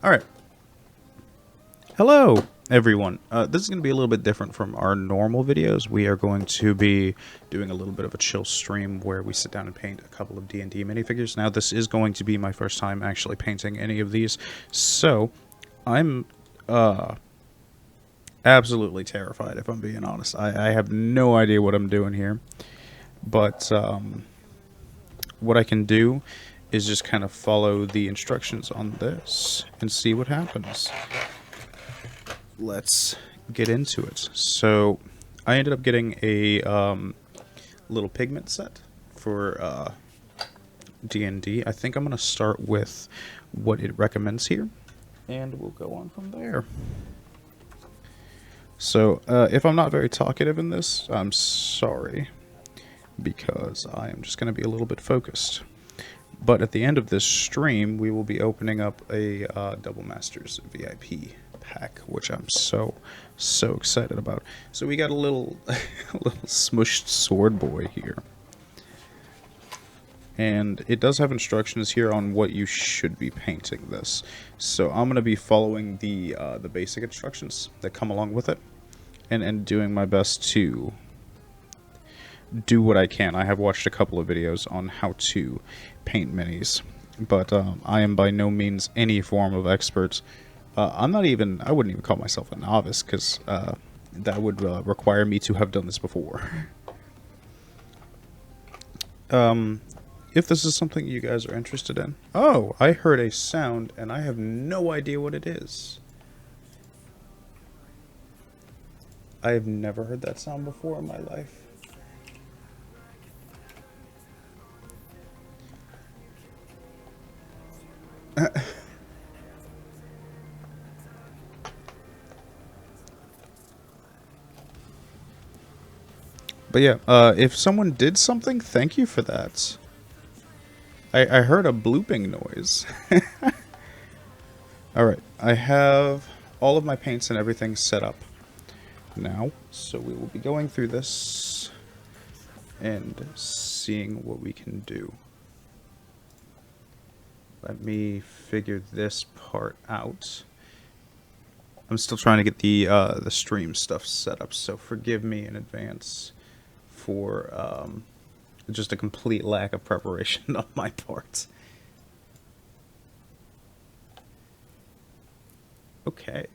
Alright. Hello, everyone. This is going to be a little bit different from our normal videos. We are going to be doing a little bit of a chill stream where we sit down and paint a couple of D&D minifigures. Now, this is going to be my first time actually painting any of these, so I'm absolutely terrified, if I'm being honest. I have no idea what I'm doing here, but what I can do is just kind of follow the instructions on this and see what happens. Let's get into it. So I ended up getting a little pigment set for D&D. I think I'm going to start with what it recommends here, and we'll go on from there. So if I'm not very talkative in this, I'm sorry, because I am just going to be a little bit focused. But at the end of this stream, we will be opening up a Double Masters VIP pack, which I'm so excited about. So we got a little smushed sword boy here, and it does have instructions here on what you should be painting this. So I'm going to be following the basic instructions that come along with it, and doing my best to do what I can. I have watched a couple of videos on how to paint minis, but I am by no means any form of expert. I wouldn't even call myself a novice, because that would require me to have done this before. If this is something you guys are interested in. Oh, I heard a sound, and I have no idea what it is. I have never heard that sound before in my life. But yeah, if someone did something, thank you for that. I heard a blooping noise. Alright, I have all of my paints and everything set up now, so we will be going through this and seeing what we can do. Let me figure this part out. I'm still trying to get the stream stuff set up, so forgive me in advance for just a complete lack of preparation on my part. Okay.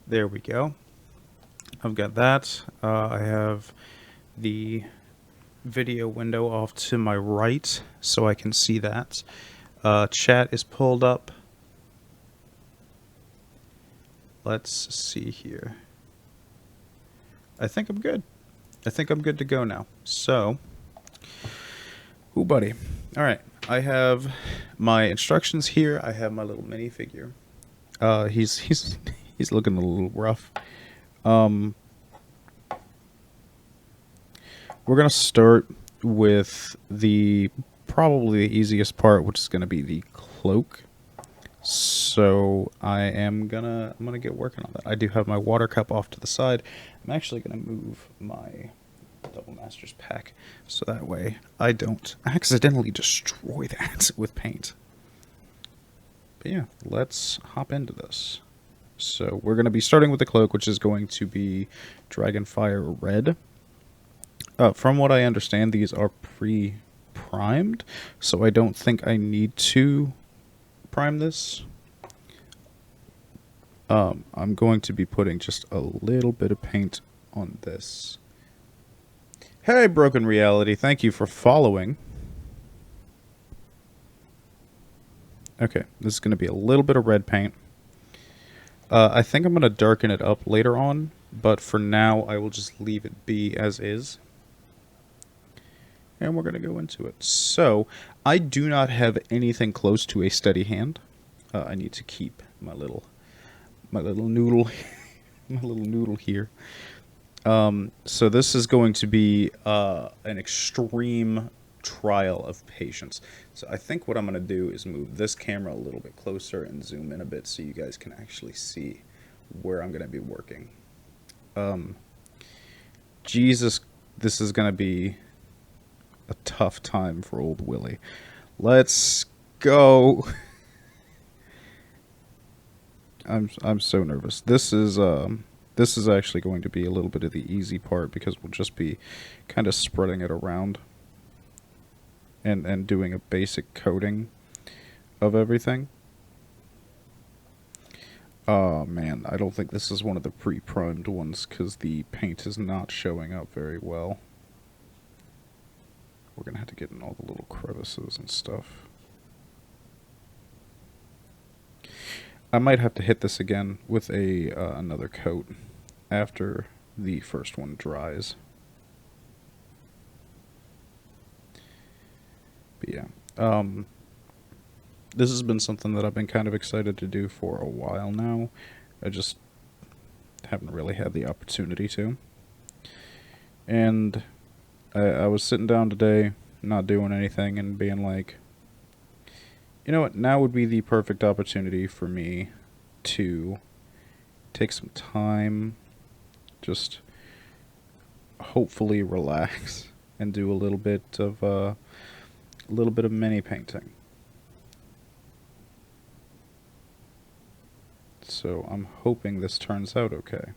There we go. I've got that. I have the video window off to my right, so I can see that. Chat is pulled up. Let's see here. I think I'm good. I think I'm good to go now. So, ooh, buddy. All right, I have my instructions here. I have my little minifigure. He's looking a little rough. We're gonna start with probably the easiest part, which is gonna be the cloak. So I'm gonna get working on that. I do have my water cup off to the side. I'm actually gonna move my Double Masters pack so that way I don't accidentally destroy that with paint. But yeah, let's hop into this. So we're gonna be starting with the cloak, which is going to be Dragonfire Red. From what I understand, these are pre-primed, so I don't think I need to prime this. I'm going to be putting just a little bit of paint on this. Hey, Broken Reality, thank you for following. Okay, this is going to be a little bit of red paint. I think I'm going to darken it up later on, but for now I will just leave it be as is. And we're going to go into it. So, I do not have anything close to a steady hand. I need to keep my little noodle, my little noodle here. So this is going to be an extreme trial of patience. So I think what I'm going to do is move this camera a little bit closer and zoom in a bit so you guys can actually see where I'm going to be working. Jesus, this is going to be a tough time for old Willie. Let's go. I'm so nervous. This is actually going to be a little bit of the easy part because we'll just be kind of spreading it around and doing a basic coating of everything. Oh man, I don't think this is one of the pre-primed ones because the paint is not showing up very well. We're gonna have to get in all the little crevices and stuff. I might have to hit this again with a another coat after the first one dries. But yeah, this has been something that I've been kind of excited to do for a while now. I just haven't really had the opportunity to. And I was sitting down today, not doing anything, and being like, you know what, now would be the perfect opportunity for me to take some time, just hopefully relax, and do a little bit of mini painting. So I'm hoping this turns out okay.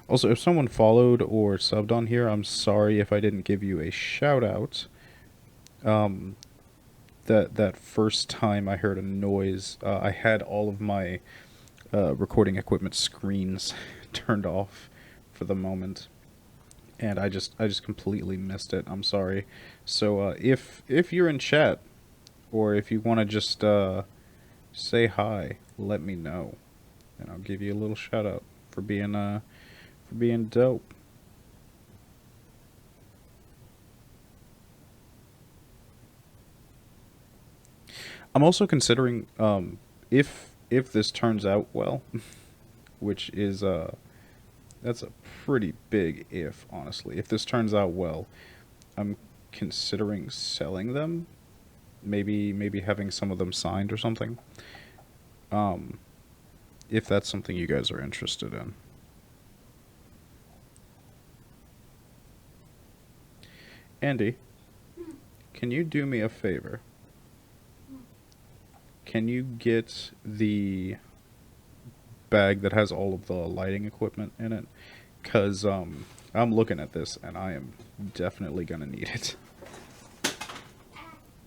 Also, if someone followed or subbed on here, I'm sorry if I didn't give you a shout out. That first time I heard a noise, I had all of my recording equipment screens turned off for the moment, and I just completely missed it. I'm sorry. So if you're in chat, or if you want to just say hi, let me know, and I'll give you a little shout out for being dope. I'm also considering if this turns out well, which is that's a pretty big if, honestly. If this turns out well, I'm considering selling them. Maybe having some of them signed or something. If that's something you guys are interested in. Andy, can you do me a favor? Can you get the bag that has all of the lighting equipment in it? Because I'm looking at this and I am definitely going to need it.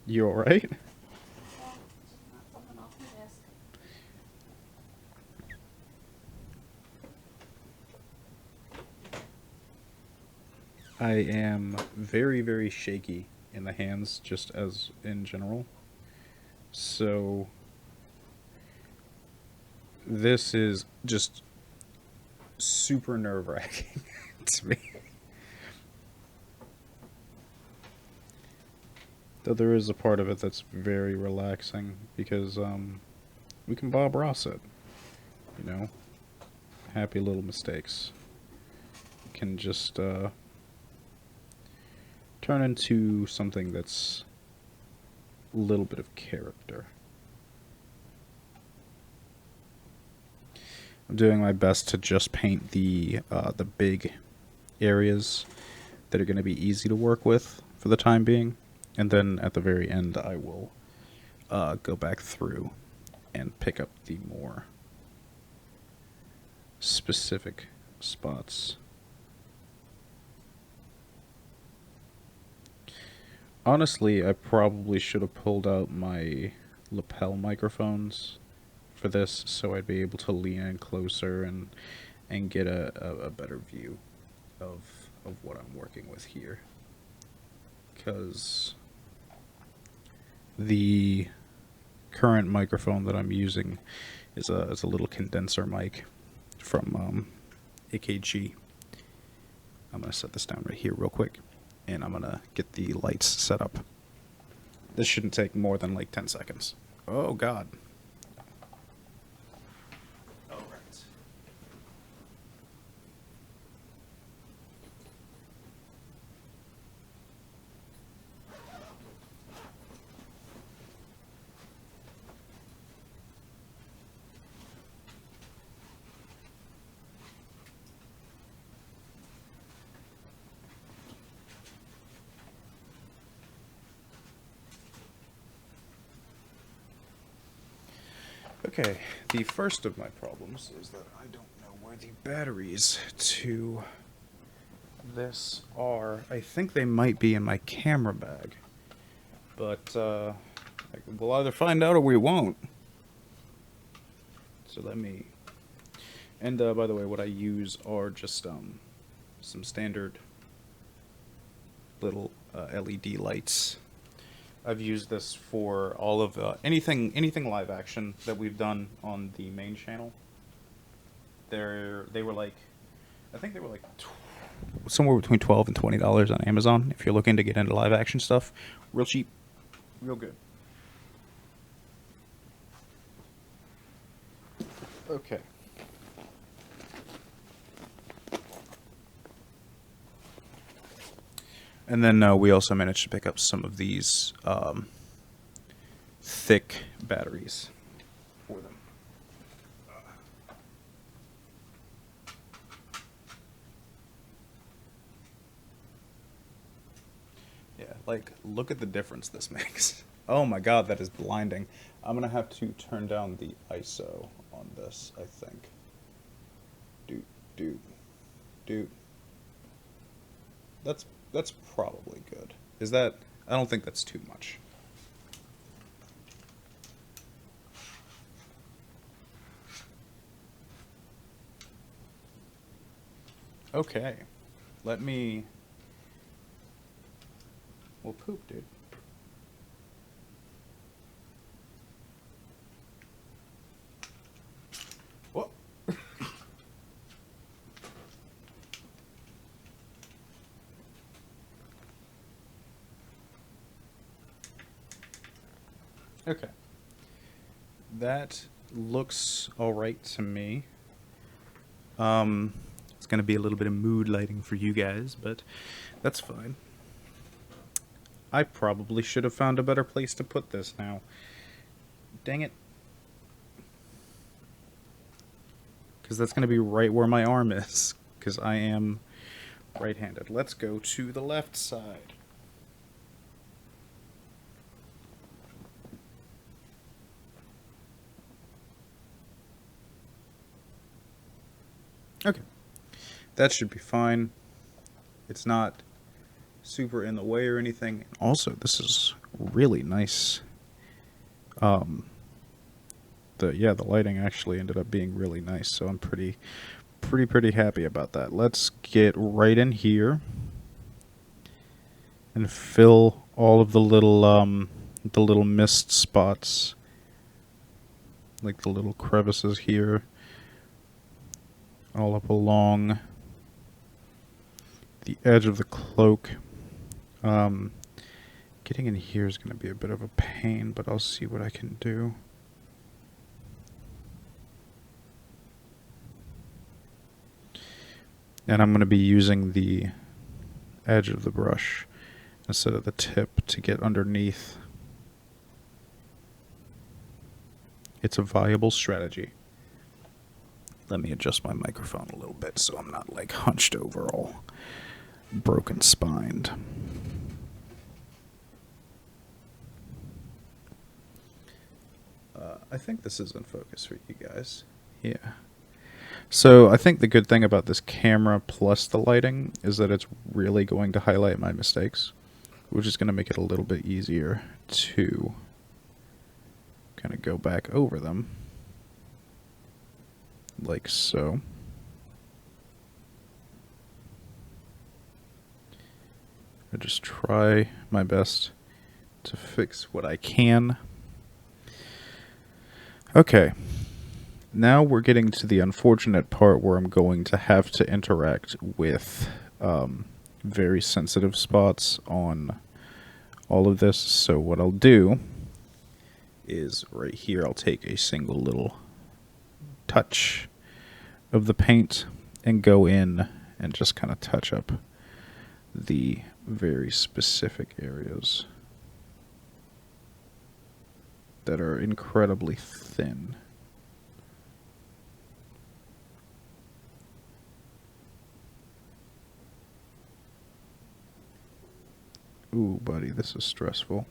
You alright? I am very, very shaky in the hands, just as in general. So this is just super nerve-wracking to me. Though there is a part of it that's very relaxing because we can Bob Ross it, you know. Happy little mistakes can just turn into something that's a little bit of character. I'm doing my best to just paint the big areas that are going to be easy to work with for the time being, and then at the very end I will go back through and pick up the more specific spots. Honestly, I probably should have pulled out my lapel microphones for this so I'd be able to lean in closer and get a better view of what I'm working with here. Because the current microphone that I'm using is a little condenser mic from AKG. I'm going to set this down right here real quick, and I'm going to get the lights set up. This shouldn't take more than like 10 seconds. Oh god. Okay, the first of my problems is that I don't know where the batteries to this are. I think they might be in my camera bag, but we'll either find out or we won't. So let me... And by the way, what I use are just some standard little LED lights. I've used this for all of anything live action that we've done on the main channel. They were like, I think they were like somewhere between $12 and $20 on Amazon if you're looking to get into live action stuff. Real cheap, real good. Okay. And then we also managed to pick up some of these thick batteries for them. Yeah, like, look at the difference this makes. Oh my god, that is blinding. I'm gonna have to turn down the ISO on this, I think. Dude. That's probably good. Is that... I don't think that's too much. Okay. Let me... Well, poop, dude. What? Okay. That looks alright to me. It's going to be a little bit of mood lighting for you guys, but that's fine. I probably should have found a better place to put this now. Dang it. Because that's going to be right where my arm is, because I am right-handed. Let's go to the left side. Okay. That should be fine. It's not super in the way or anything. Also, this is really nice. The lighting actually ended up being really nice, so I'm pretty happy about that. Let's get right in here and fill all of the little mist spots, like the little crevices here, all up along the edge of the cloak. Getting in here is going to be a bit of a pain, but I'll see what I can do. And I'm going to be using the edge of the brush instead of the tip to get underneath. It's a viable strategy. Let me adjust my microphone a little bit so I'm not like hunched over all broken spined. I think this is in focus for you guys. Yeah. So I think the good thing about this camera plus the lighting is that it's really going to highlight my mistakes, which is going to make it a little bit easier to kind of go back over them. Like so. I just try my best to fix what I can. Okay. Now we're getting to the unfortunate part where I'm going to have to interact with very sensitive spots on all of this. So what I'll do is right here I'll take a single little touch of the paint and go in and just kind of touch up the very specific areas that are incredibly thin. Ooh, buddy, this is stressful.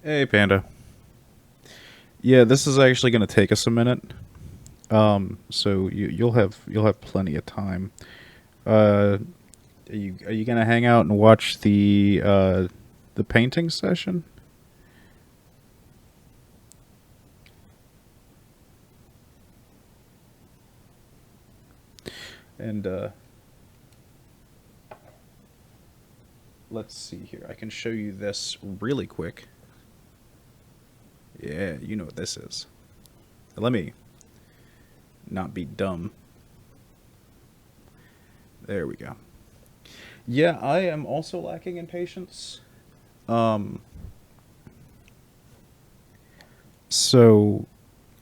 Hey, Panda. Yeah, this is actually going to take us a minute. So you'll have plenty of time. Uh, are you going to hang out and watch the painting session? And let's see here. I can show you this really quick. Yeah, you know what this is. Let me not be dumb. There we go. Yeah, I am also lacking in patience. Um, so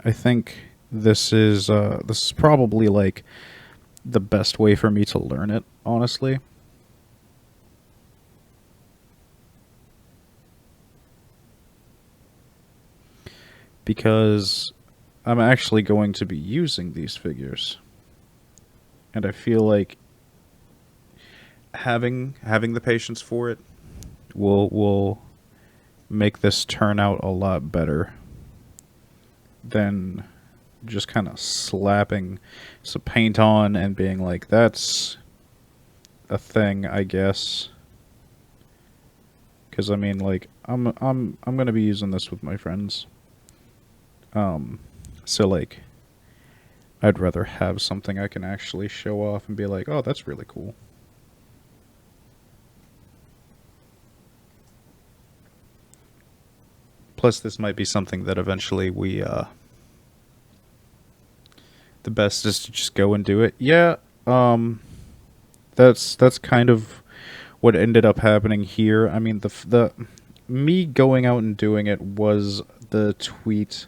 I think this is probably like the best way for me to learn it, honestly. Because I'm actually going to be using these figures. And I feel like having the patience for it will make this turn out a lot better than just kind of slapping some paint on and being like, that's a thing, I guess. Because I mean, like, I'm gonna be using this with my friends. So like, I'd rather have something I can actually show off and be like, oh, that's really cool. Plus, this might be something that eventually the best is to just go and do it. Yeah, that's kind of what ended up happening here. I mean, the me going out and doing it was the tweet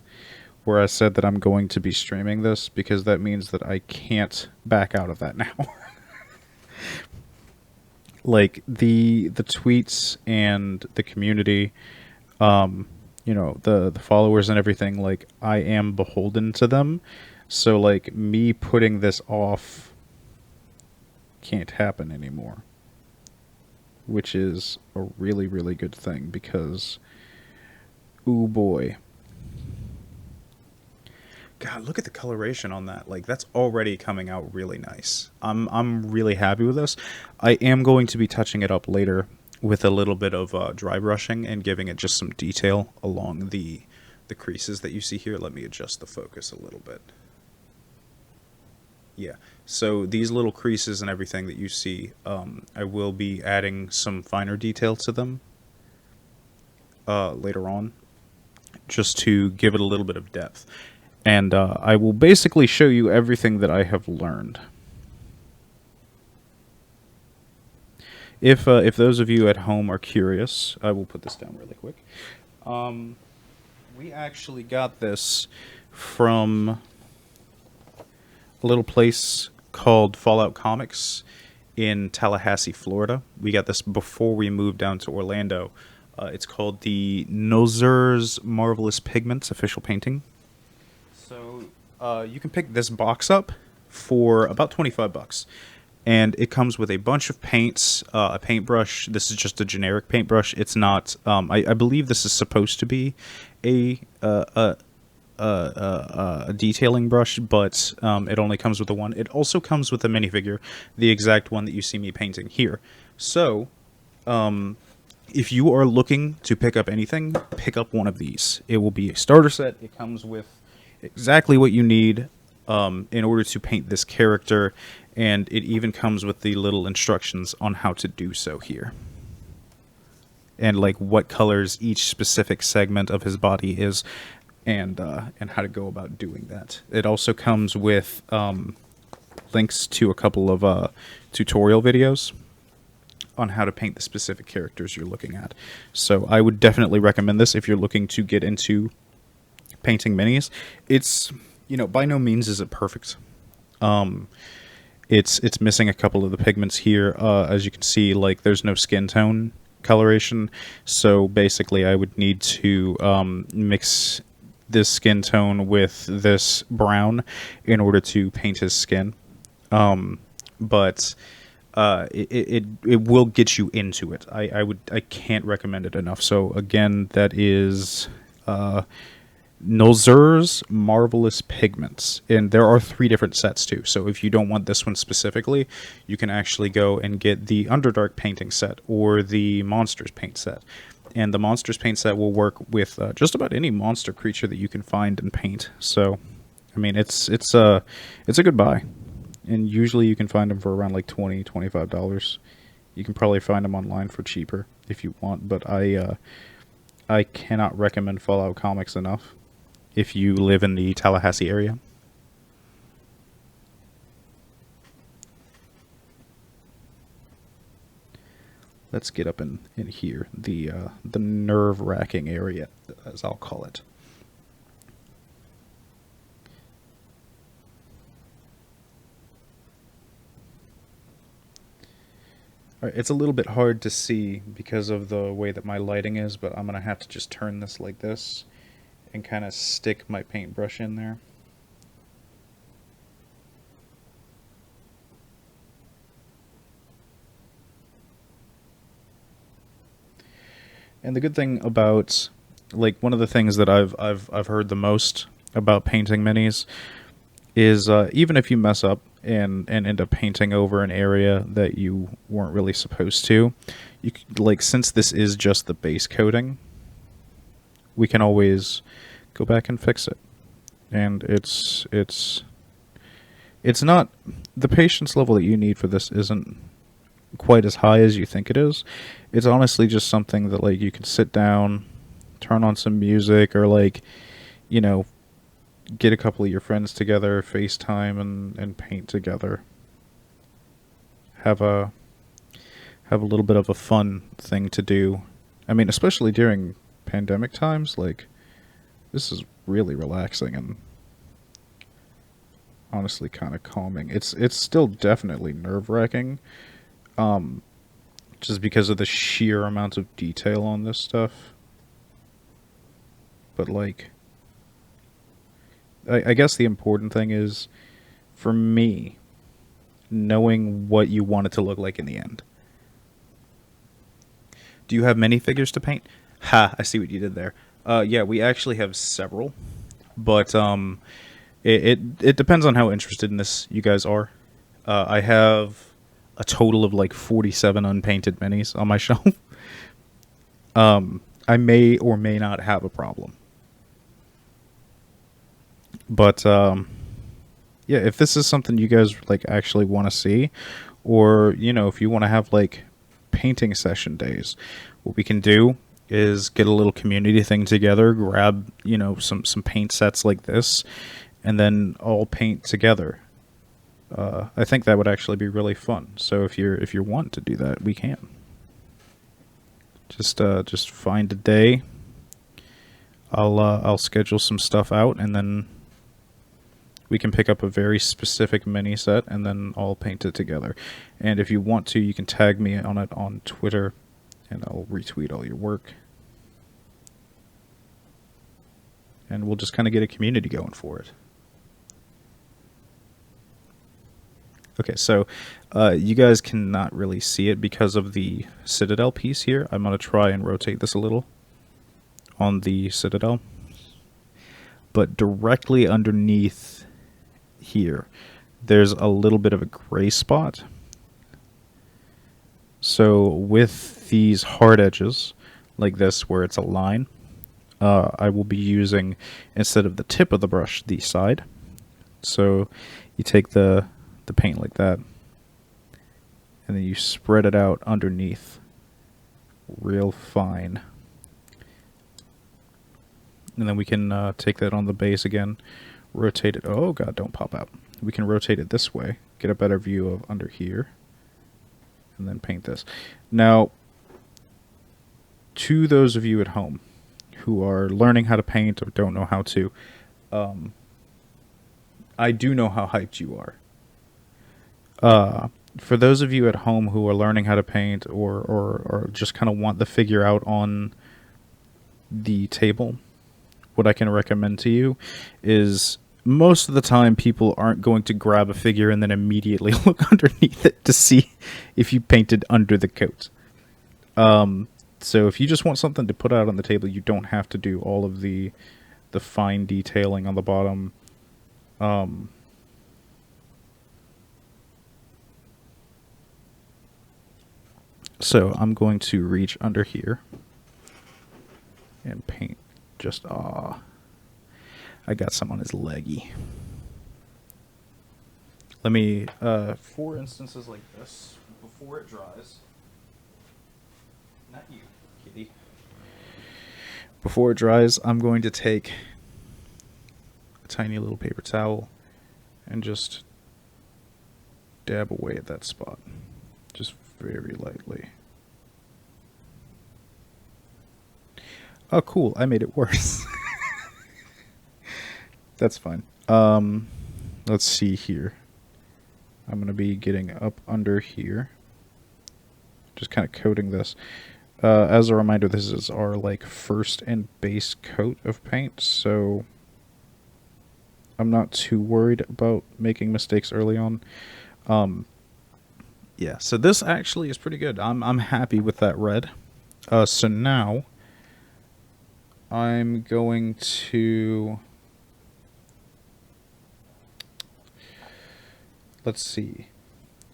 where I said that I'm going to be streaming this because that means that I can't back out of that now. Like the tweets and the community, the followers and everything, like I am beholden to them. So like me putting this off can't happen anymore, which is a really really good thing because ooh boy. God, look at the coloration on that. Like that's already coming out really nice. I'm really happy with this. I am going to be touching it up later with a little bit of dry brushing and giving it just some detail along the creases that you see here. Let me adjust the focus a little bit. Yeah. So these little creases and everything that you see, I will be adding some finer detail to them later on, just to give it a little bit of depth. And I will basically show you everything that I have learned. If those of you at home are curious, I will put this down really quick. We actually got this from a little place called Fallout Comics in Tallahassee, Florida. We got this before we moved down to Orlando. It's called the Nozer's Marvelous Pigments official painting. So you can pick this box up for about 25 bucks. And it comes with a bunch of paints, a paintbrush. This is just a generic paintbrush. It's not. I believe this is supposed to be a detailing brush, but it only comes with the one. It also comes with a minifigure, the exact one that you see me painting here. So, if you are looking to pick up anything, pick up one of these. It will be a starter set. It comes with exactly what you need in order to paint this character, and it even comes with the little instructions on how to do so here. And like what colors each specific segment of his body is, and how to go about doing that. It also comes with links to a couple of tutorial videos on how to paint the specific characters you're looking at. So I would definitely recommend this if you're looking to get into painting minis. It's, by no means is it perfect. It's missing a couple of the pigments here. As you can see, like there's no skin tone coloration. So basically I would need to mix this skin tone with this brown in order to paint his skin. But it will get you into it. I can't recommend it enough. So again, that is Nolzur's Marvelous Pigments, and there are 3 different sets too. So if you don't want this one specifically, you can actually go and get the Underdark painting set or the Monsters paint set. And the Monsters paint set will work with just about any monster creature that you can find and paint. So, I mean, it's a good buy, and usually you can find them for around like $20-$25. You can probably find them online for cheaper if you want, but I cannot recommend Fallout Comics enough if you live in the Tallahassee area. Let's get up in here, the nerve-wracking area, as I'll call it. All right, it's a little bit hard to see because of the way that my lighting is, but I'm going to have to just turn this like this and kind of stick my paintbrush in there. And the good thing about, like, one of the things that I've heard the most about painting minis is even if you mess up and end up painting over an area that you weren't really supposed to, you could, like, since this is just the base coating, we can always go back and fix it. And it's not, the patience level that you need for this isn't quite as high as you think it is. It's honestly just something that, like, you can sit down, turn on some music, or, like, you know, get a couple of your friends together, FaceTime, and paint together. Have a little bit of a fun thing to do. I mean, especially during pandemic times, like, this is really relaxing and honestly kind of calming. It's still definitely nerve-wracking, just because of the sheer amount of detail on this stuff. But, like, I guess the important thing is, for me, knowing what you want it to look like in the end. Do you have many figures to paint? Ha, I see what you did there. Yeah, we actually have several, but it depends on how interested in this you guys are. I have a total of like 47 unpainted minis on my shelf. I may or may not have a problem. But yeah, if this is something you guys like actually want to see, or you know, if you want to have like painting session days, what we can do is get a little community thing together, grab, you know, some paint sets like this, and then all paint together. I think that would actually be really fun. So if you want to do that, we can. Just find a day. I'll schedule some stuff out, and then we can pick up a very specific mini set and then all paint it together. And if you want to, you can tag me on it on Twitter, and I'll retweet all your work. And we'll just kind of get a community going for it. Okay, so you guys cannot really see it because of the Citadel piece here. I'm going to try and rotate this a little on the Citadel. But directly underneath here, there's a little bit of a gray spot. So with these hard edges, like this, where it's a line, I will be using, instead of the tip of the brush, the side. So you take the paint like that, and then you spread it out underneath real fine. And then we can take that on the base again, rotate it. Oh god, don't pop out. We can rotate it this way, get a better view of under here, and then paint this. Now, to those of you at home who are learning how to paint or don't know how to, I do know how hyped you are. For those of you at home who are learning how to paint or just kind of want the figure out on the table, what I can recommend to you is most of the time people aren't going to grab a figure and then immediately look underneath it to see if you painted under the coat. So if you just want something to put out on the table, you don't have to do all of the fine detailing on the bottom. So I'm going to reach under here and paint just, I got some on his leggy. Let me, for instances like this, before it dries, not you, kitty. Before it dries, I'm going to take a tiny little paper towel and just dab away at that spot. Just very lightly. Oh, cool. I made it worse. That's fine. Let's see here. I'm going to be getting up under here. Just kind of coating this. As a reminder, this is our like first and base coat of paint, so I'm not too worried about making mistakes early on. Yeah, so this actually is pretty good. I'm happy with that red. So now I'm going to, let's see.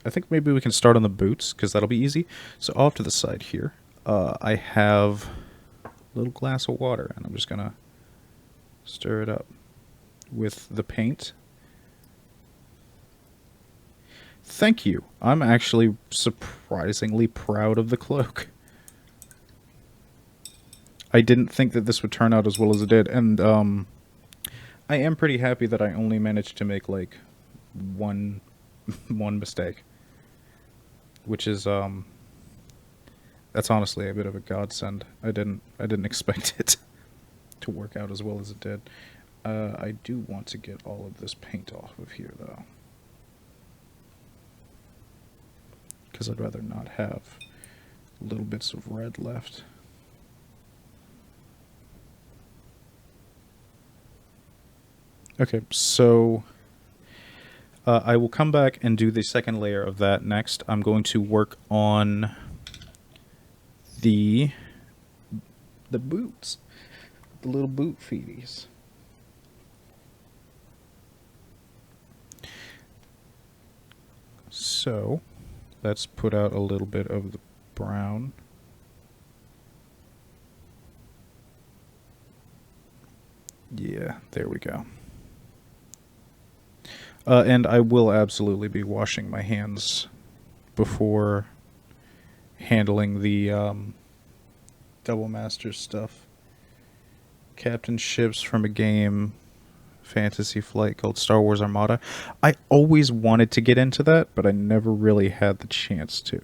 I think maybe we can start on the boots, because that'll be easy. So off to the side here, I have a little glass of water, and I'm just going to stir it up with the paint. Thank you. I'm actually surprisingly proud of the cloak. I didn't think that this would turn out as well as it did, and I am pretty happy that I only managed to make like one mistake, which is that's honestly a bit of a godsend. I didn't expect it to work out as well as it did. I do want to get all of this paint off of here though, because I'd rather not have little bits of red left. Okay, so I will come back and do the second layer of that next. I'm going to work on the boots, the little boot feeties. So let's put out a little bit of the brown. Yeah, there we go. And I will absolutely be washing my hands before handling the Double Master stuff. Captain ships from a game, Fantasy Flight called Star Wars Armada. I always wanted to get into that, but I never really had the chance to.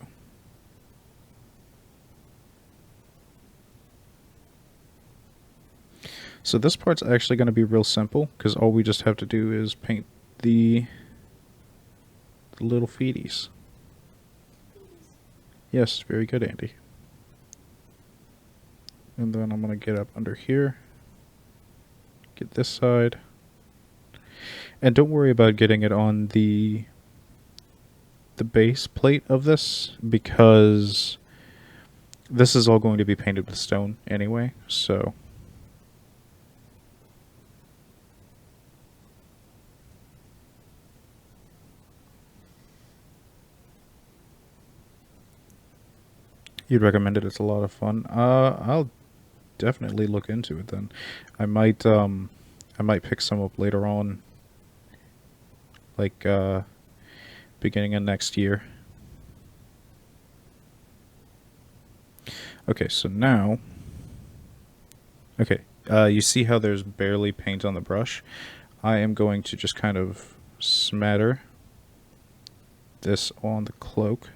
So this part's actually going to be real simple, because all we just have to do is paint the little feeties. Yes, very good, Andy. And then I'm going to get up under here, get this side, and don't worry about getting it on the base plate of this, because this is all going to be painted with stone anyway, so you'd recommend it. It's a lot of fun. I'll definitely look into it then. I might pick some up later on, like beginning of next year. Okay, so now, okay, you see how there's barely paint on the brush? I am going to just kind of smatter this on the cloak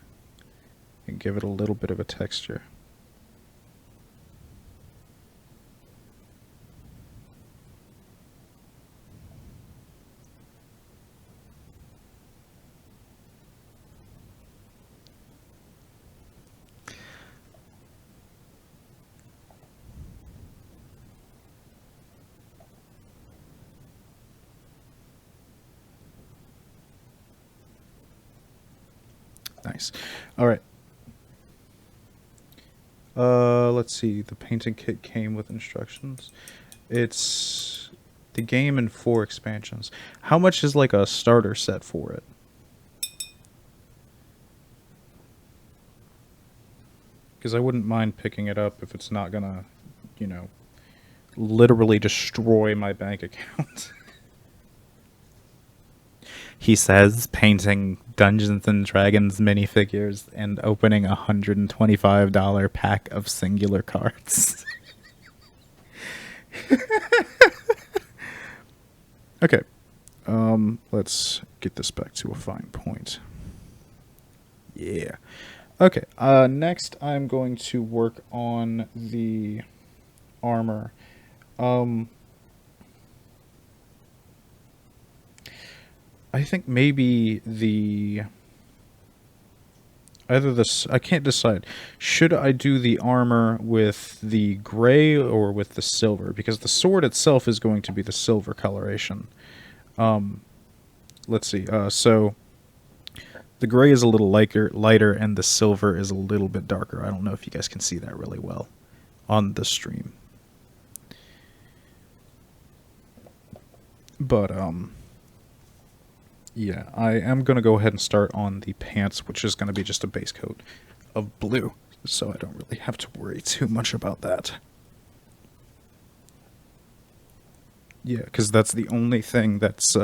and give it a little bit of a texture. Nice. All right. Let's see. The painting kit came with instructions. It's the game and 4 expansions. How much is like a starter set for it? Because I wouldn't mind picking it up if it's not gonna, you know, literally destroy my bank account. He says painting Dungeons and Dragons minifigures and opening a $125 pack of singular cards. Okay. Let's get this back to a fine point. Yeah. Okay. Next I'm going to work on the armor. I think maybe I can't decide. Should I do the armor with the gray or with the silver? Because the sword itself is going to be the silver coloration. Let's see. So the gray is a little lighter, and the silver is a little bit darker. I don't know if you guys can see that really well on the stream. But, yeah, I am going to go ahead and start on the pants, which is going to be just a base coat of blue, so I don't really have to worry too much about that. Yeah, because that's the only thing that's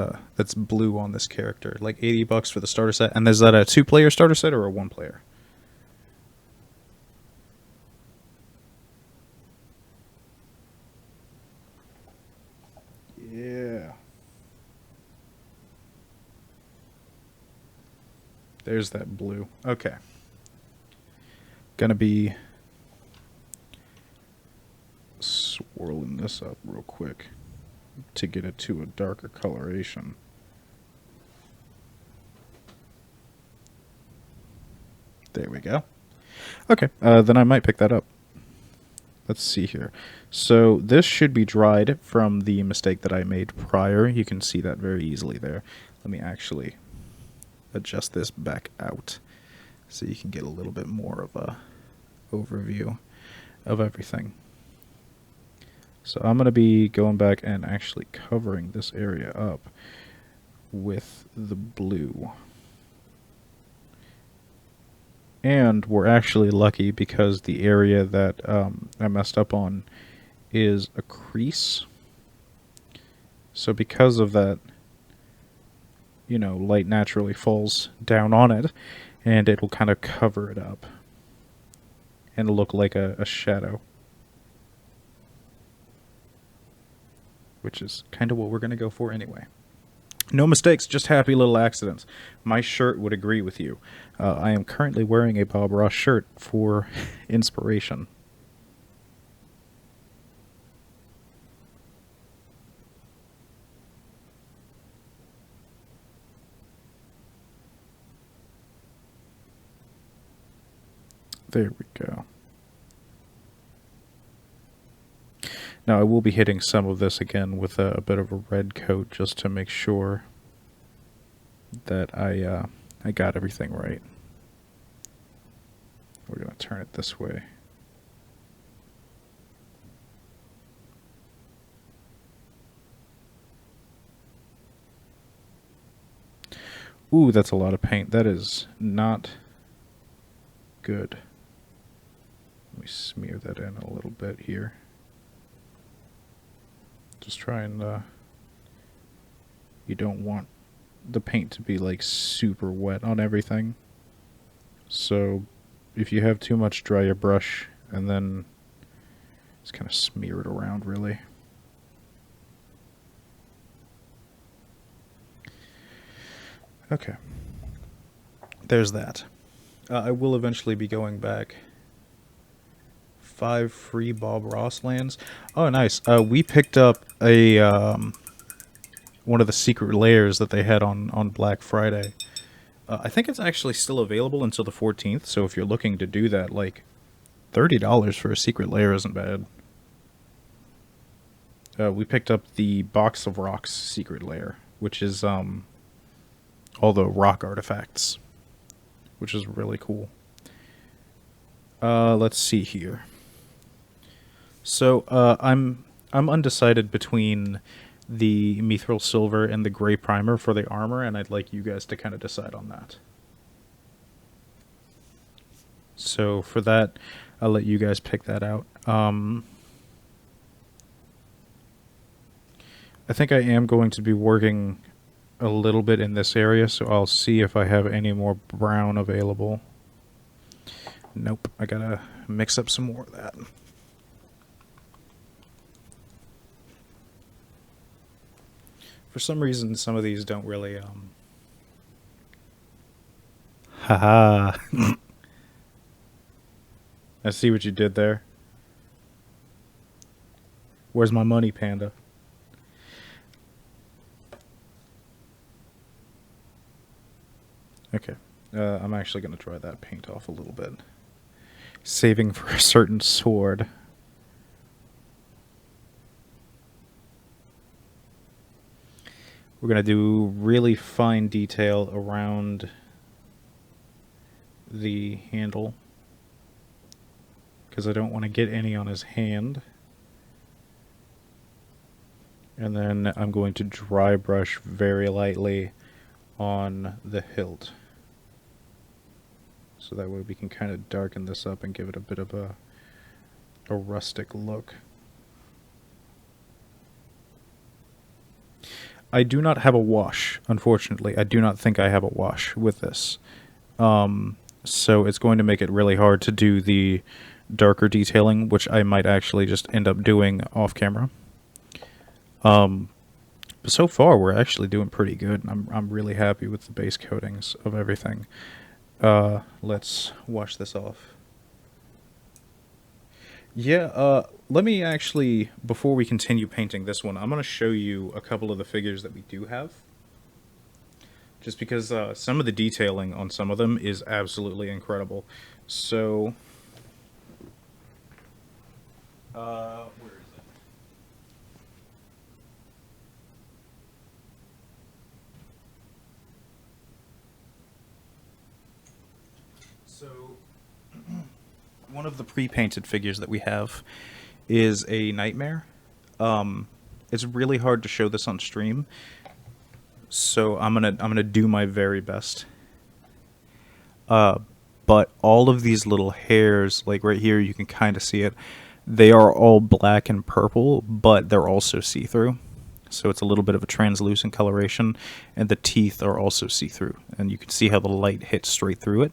blue on this character. Like $80 for the starter set, and is that a 2-player starter set or a 1-player? Yeah. There's that blue. Okay. Gonna be swirling this up real quick to get it to a darker coloration. There we go. Okay, then I might pick that up. Let's see here. So this should be dried from the mistake that I made prior. You can see that very easily there. Let me actually adjust this back out so you can get a little bit more of a overview of everything. So I'm going to be going back and actually covering this area up with the blue. And we're actually lucky because the area that I messed up on is a crease. So because of that, you know, light naturally falls down on it, and it'll kind of cover it up and look like a shadow. Which is kind of what we're going to go for anyway. No mistakes, just happy little accidents. My shirt would agree with you. I am currently wearing a Bob Ross shirt for inspiration. There we go. Now I will be hitting some of this again with a bit of a red coat just to make sure that I got everything right. We're going to turn it this way. Ooh, that's a lot of paint. That is not good. Let me smear that in a little bit here. Just try and, you don't want the paint to be like super wet on everything. So if you have too much, dry your brush and then just kind of smear it around really. Okay. There's that. I will eventually be going back. 5 free Bob Ross lands. Oh, nice. We picked up a one of the secret layers that they had on Black Friday. I think it's actually still available until the 14th, so if you're looking to do that, like, $30 for a secret layer isn't bad. We picked up the Box of Rocks secret layer, which is all the rock artifacts. which is really cool. Let's see here. So I'm undecided between the mithril silver and the gray primer for the armor, and I'd like you guys to kind of decide on that. So for that, I'll let you guys pick that out. I think I am going to be working a little bit in this area, so I'll see if I have any more brown available. Nope, I gotta mix up some more of that. For some reason, some of these don't really, Haha. I see what you did there. Where's my money, Panda? Okay. I'm actually going to dry that paint off a little bit. Saving for a certain sword. We're going to do really fine detail around the handle, because I don't want to get any on his hand. And then I'm going to dry brush very lightly on the hilt. So that way we can kind of darken this up and give it a bit of a rustic look. I do not have a wash, unfortunately. I do not think I have a wash with this. So it's going to make it really hard to do the darker detailing, which I might actually just end up doing off camera. But so far we're actually doing pretty good, and I'm really happy with the base coatings of everything. Let's wash this off. Yeah, let me actually, before we continue painting this one, I'm going to show you a couple of the figures that we do have. Just because some of the detailing on some of them is absolutely incredible. So, where is it? So, one of the pre-painted figures that we have is a nightmare. It's really hard to show this on stream, so I'm gonna do my very best. But all of these little hairs, like right here, you can kind of see it. They are all black and purple, but they're also see-through. So it's a little bit of a translucent coloration, and the teeth are also see-through, and you can see how the light hits straight through it.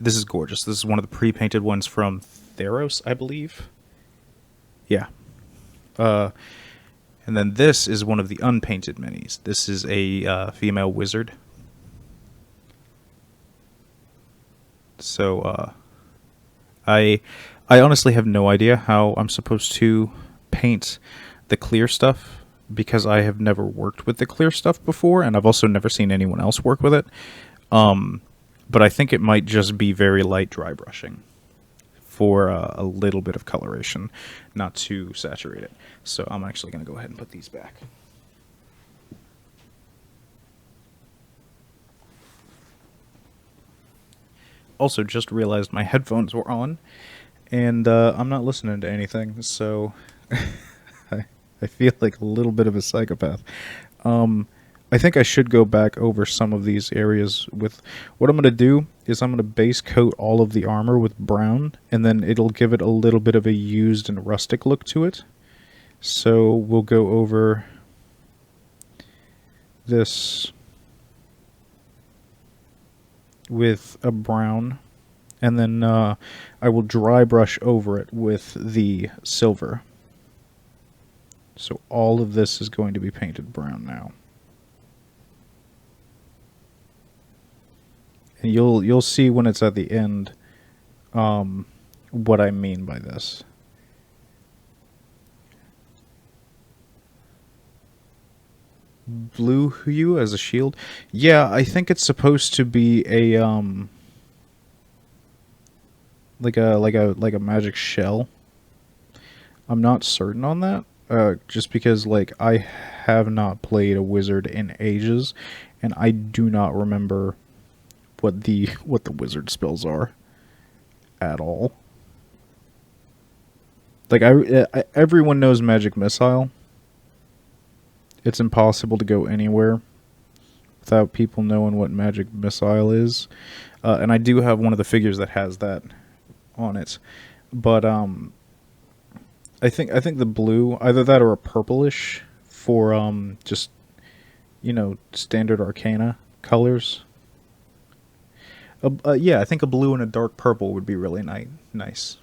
This is gorgeous. This is one of the pre-painted ones from Theros, I believe. Yeah. And then this is one of the unpainted minis. This is a female wizard. So, I honestly have no idea how I'm supposed to paint the clear stuff, because I have never worked with the clear stuff before, and I've also never seen anyone else work with it. But I think it might just be very light dry brushing for a little bit of coloration, not too saturated. So I'm actually going to go ahead and put these back. Also, just realized my headphones were on, and I'm not listening to anything, so I feel like a little bit of a psychopath. I think I should go back over some of these areas with... What I'm going to do is I'm going to base coat all of the armor with brown, and then it'll give it a little bit of a used and rustic look to it. So we'll go over this with a brown, and then I will dry brush over it with the silver. So all of this is going to be painted brown now. And you'll see when it's at the end what I mean by this. Blue hue as a shield? Yeah, I think it's supposed to be a like a magic shell. I'm not certain on that. Just because, like, I have not played a wizard in ages, and I do not remember what the wizard spells are at all. Like everyone knows Magic Missile. It's impossible to go anywhere without people knowing what Magic Missile is. And I do have one of the figures that has that on it. But I think the blue, either that or a purplish for just, you know, standard Arcana colors. Yeah, I think a blue and a dark purple would be really nice.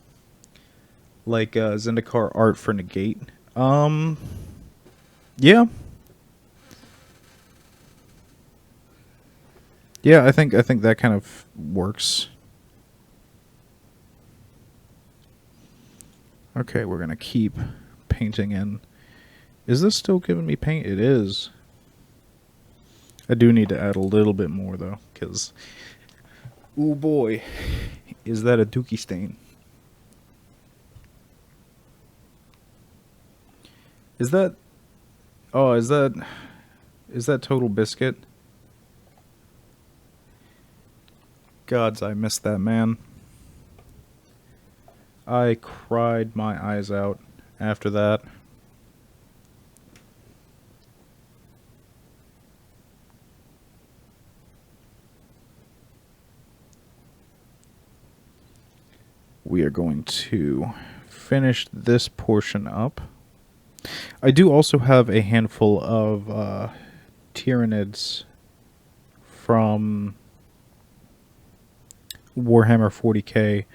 Like Zendikar art for negate. Yeah. Yeah, I think that kind of works. Okay, we're gonna keep painting in. Is this still giving me paint? It is. I do need to add a little bit more though, because ooh boy, is that a dookie stain. Is that oh, is that Total Biscuit? Gods, I missed that man. I cried my eyes out after that. We are going to finish this portion up. I do also have a handful of Tyranids from Warhammer 40k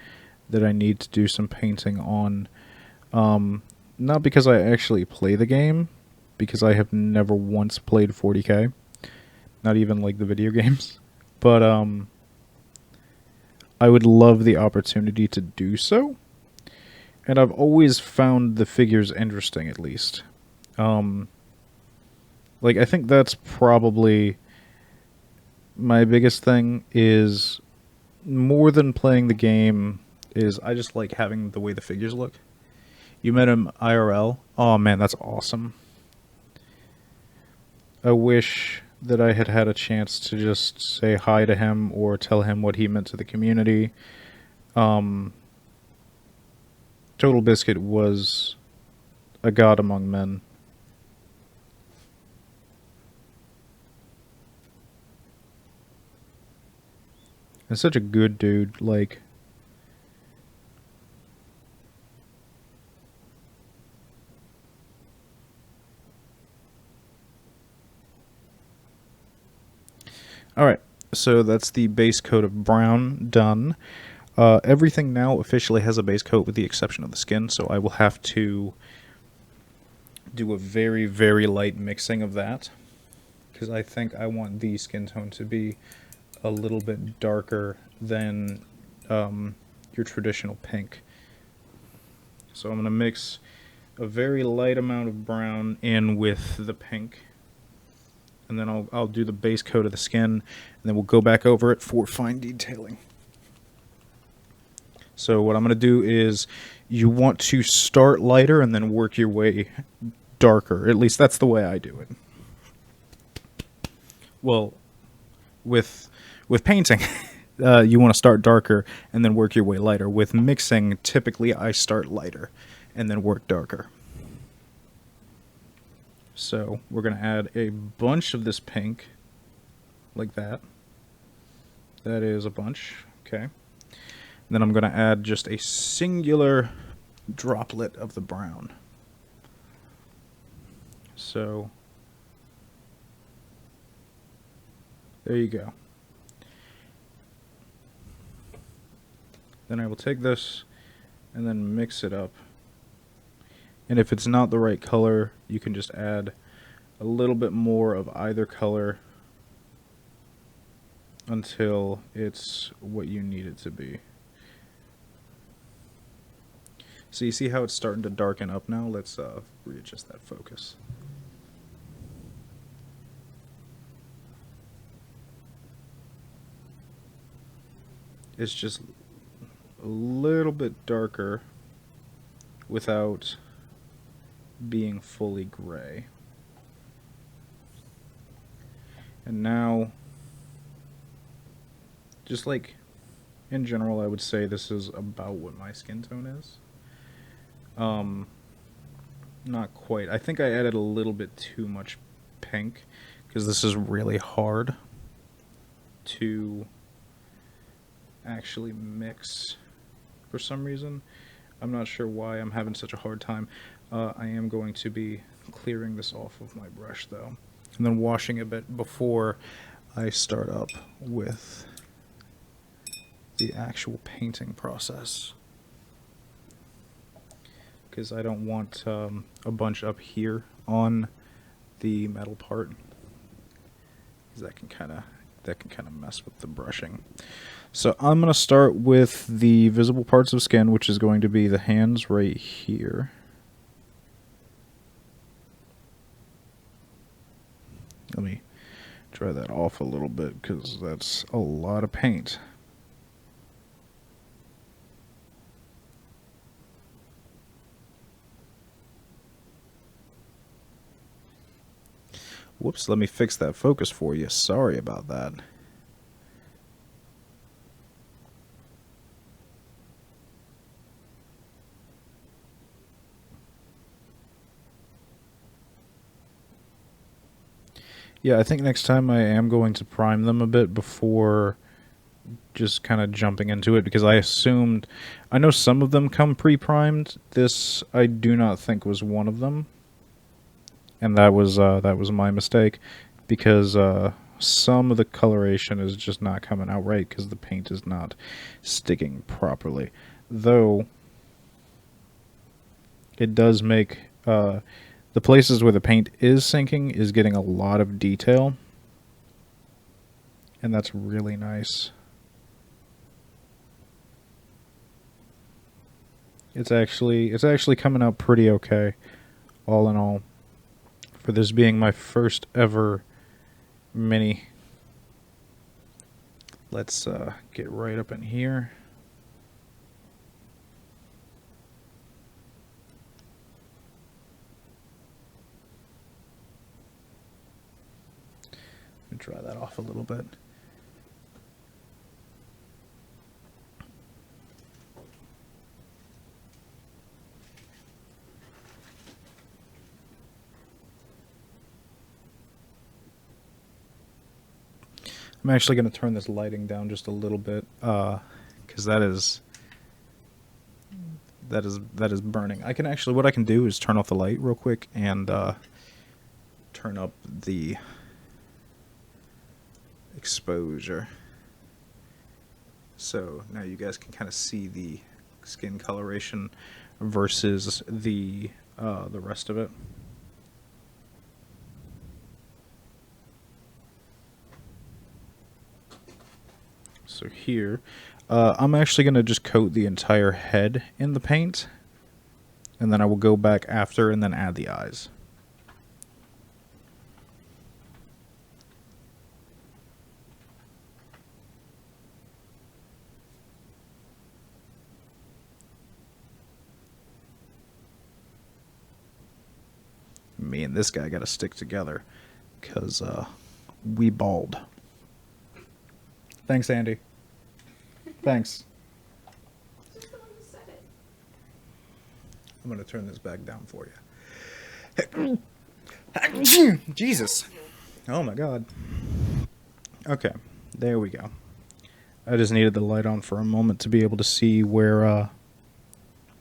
that I need to do some painting on. Not because I actually play the game, because I have never once played 40k. Not even like the video games. But I would love the opportunity to do so. And I've always found the figures interesting, at least. Like, I think that's probably my biggest thing, is more than playing the game, is I just like having the way the figures look. You met him IRL? Oh man, that's awesome. I wish that I had had a chance to just say hi to him or tell him what he meant to the community. Total Biscuit was a god among men. And such a good dude, like... Alright, so that's the base coat of brown done. Everything now officially has a base coat with the exception of the skin, so I will have to do a very, very light mixing of that, because I think I want the skin tone to be a little bit darker than your traditional pink. So I'm going to mix a very light amount of brown in with the pink, and then I'll do the base coat of the skin, and then we'll go back over it for fine detailing. So what I'm going to do is, you want to start lighter and then work your way darker. At least that's the way I do it. Well, with painting, you want to start darker and then work your way lighter. With mixing, typically I start lighter and then work darker. So we're going to add a bunch of this pink, like that. That is a bunch, okay. And then I'm going to add just a singular droplet of the brown. So there you go. Then I will take this and then mix it up. And if it's not the right color, you can just add a little bit more of either color until it's what you need it to be. So you see how it's starting to darken up now? Let's readjust that focus. It's just a little bit darker without being fully gray. And now, just like in general, I would say this is about what my skin tone is. Not quite. I think I added a little bit too much pink because this is really hard to actually mix for some reason. I'm not sure why I'm having such a hard time. I am going to be clearing this off of my brush though, and then washing a bit before I start up with the actual painting process, because I don't want a bunch up here on the metal part, because that can kind of mess with the brushing. So I'm going to start with the visible parts of skin, which is going to be the hands right here. Let me dry that off a little bit because that's a lot of paint. Whoops, let me fix that focus for you. Sorry about that. Yeah, I think next time I am going to prime them a bit before just kind of jumping into it, because I know some of them come pre-primed. This I do not think was one of them, and that was my mistake, because some of the coloration is just not coming out right because the paint is not sticking properly. Though it does make the places where the paint is sinking is getting a lot of detail, and that's really nice. It's actually coming out pretty okay, all in all, for this being my first ever mini. Let's get right up in here. Dry that off a little bit. I'm actually going to turn this lighting down just a little bit, because that is burning. What I can do is turn off the light real quick and turn up the exposure. So now you guys can kind of see the skin coloration versus the rest of it. So here, I'm actually going to just coat the entire head in the paint, and then I will go back after and then add the eyes. Me and this guy got to stick together, because we bald. Thanks, Andy. Thanks. I'm going to turn this back down for you. Jesus. Oh my god. Okay, there we go. I just needed the light on for a moment to be able to see where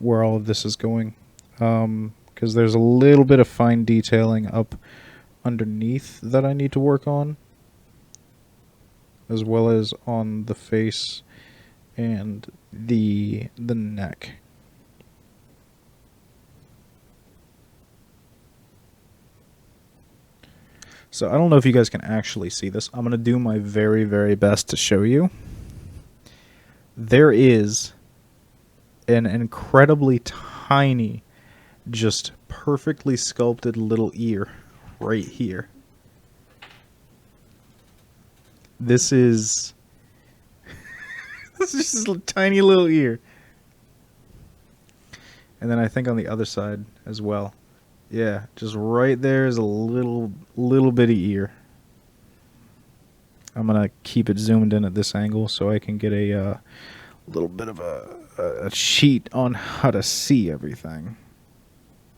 all of this is going. Because there's a little bit of fine detailing up underneath that I need to work on, as well as on the face and the neck. So I don't know if you guys can actually see this. I'm going to do my very, very best to show you. There is an incredibly tiny, just perfectly sculpted little ear right here. This is this is just a tiny little ear. And then I think on the other side as well. Yeah, just right there is a little bitty ear. I'm going to keep it zoomed in at this angle so I can get a little bit of a sheet on how to see everything.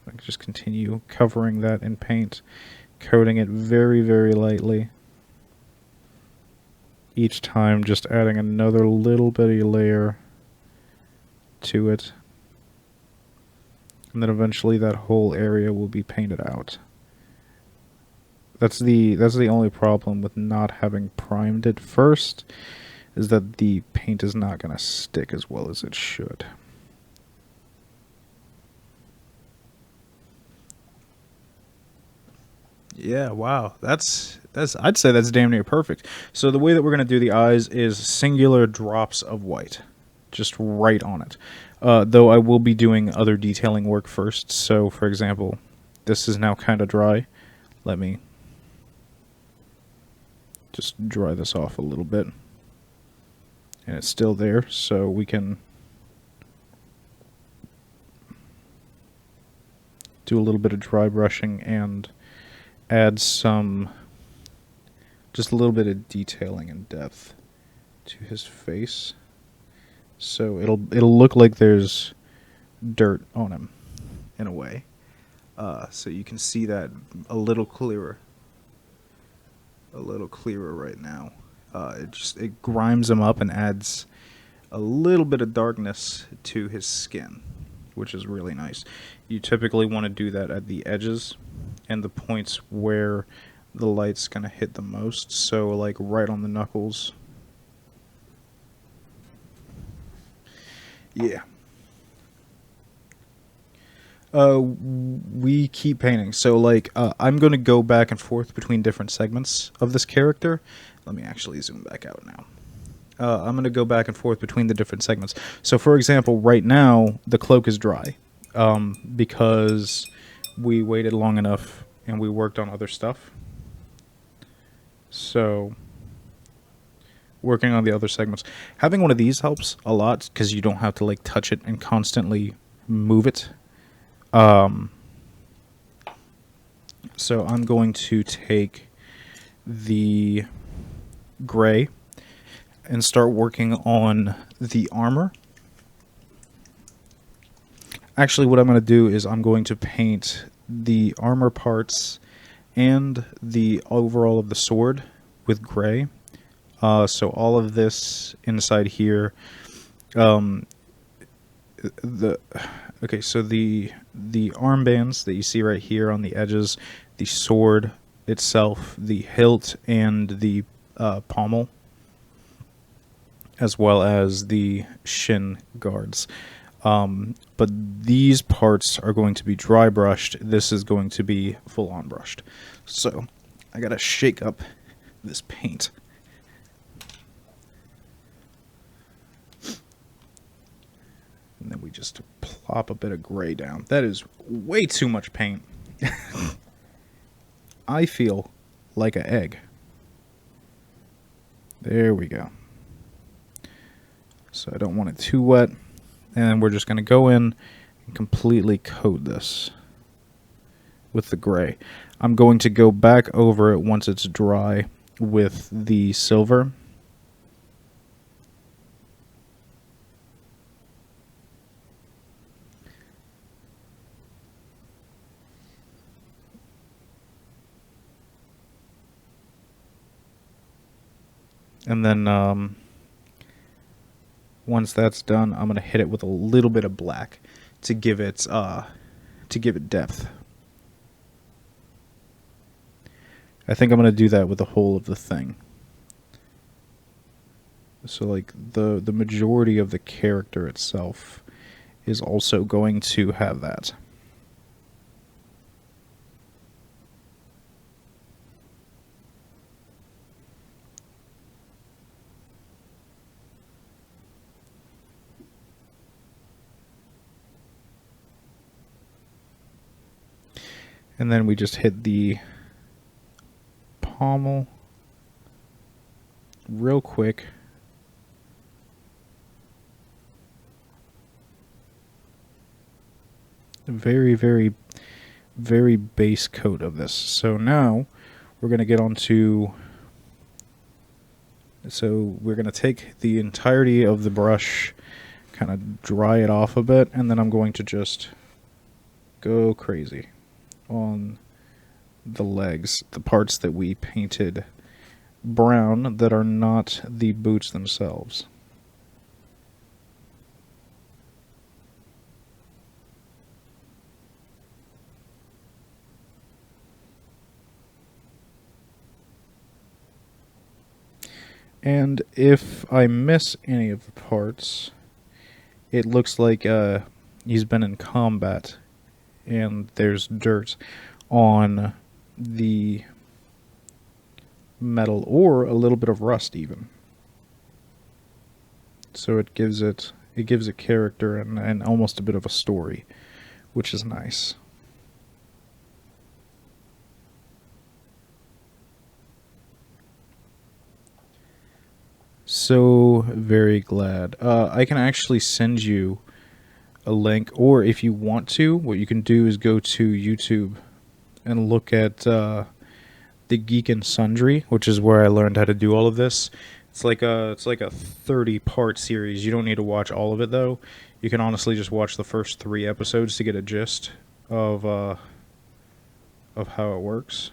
I can just continue covering that in paint, coating it very, very lightly. Each time just adding another little bitty layer to it. And then eventually that whole area will be painted out. That's the only problem with not having primed it first, is that the paint is not going to stick as well as it should. Yeah, wow. That's I'd say that's damn near perfect. So the way that we're going to do the eyes is singular drops of white, just right on it. Though I will be doing other detailing work first. So for example, this is now kind of dry. Let me just dry this off a little bit. And it's still there, so we can do a little bit of dry brushing and add some, just a little bit of detailing and depth to his face. So it'll look like there's dirt on him, in a way. So you can see that a little clearer right now. It grimes him up and adds a little bit of darkness to his skin, which is really nice. You typically want to do that at the edges and the points where the light's going to hit the most. So like right on the knuckles. Yeah. We keep painting. So like I'm going to go back and forth between different segments of this character. Let me actually zoom back out now. I'm going to go back and forth between the different segments. So for example, right now the cloak is dry because we waited long enough and we worked on other stuff. So working on the other segments. Having one of these helps a lot because you don't have to like touch it and constantly move it. So I'm going to take the gray and start working on the armor. Actually, what I'm going to do is I'm going to paint the armor parts and the overall of the sword with gray. So all of this inside here, okay, so the armbands that you see right here on the edges, the sword itself, the hilt, and the pommel, as well as the shin guards. But these parts are going to be dry brushed. This is going to be full on brushed. So I gotta shake up this paint. And then we just plop a bit of gray down. That is way too much paint. I feel like an egg. There we go. So I don't want it too wet. And we're just going to go in and completely coat this with the gray. I'm going to go back over it once it's dry with the silver. And then once that's done, I'm going to hit it with a little bit of black to give it depth. I think I'm going to do that with the whole of the thing. So like the majority of the character itself is also going to have that. And then we just hit the pommel real quick. Very, very, very base coat of this. So now we're going to get onto So we're going to take the entirety of the brush, kind of dry it off a bit, and then I'm going to just go crazy on the legs, the parts that we painted brown that are not the boots themselves. And if I miss any of the parts, it looks like he's been in combat and there's dirt on the metal, or a little bit of rust even. So it gives it character and almost a bit of a story, which is nice. So very glad. I can actually send you a link, or if you want to, what you can do is go to YouTube and look at the Geek and Sundry, which is where I learned how to do all of this. It's like a 30-part series. You don't need to watch all of it though. You can honestly just watch the first 3 episodes to get a gist of how it works.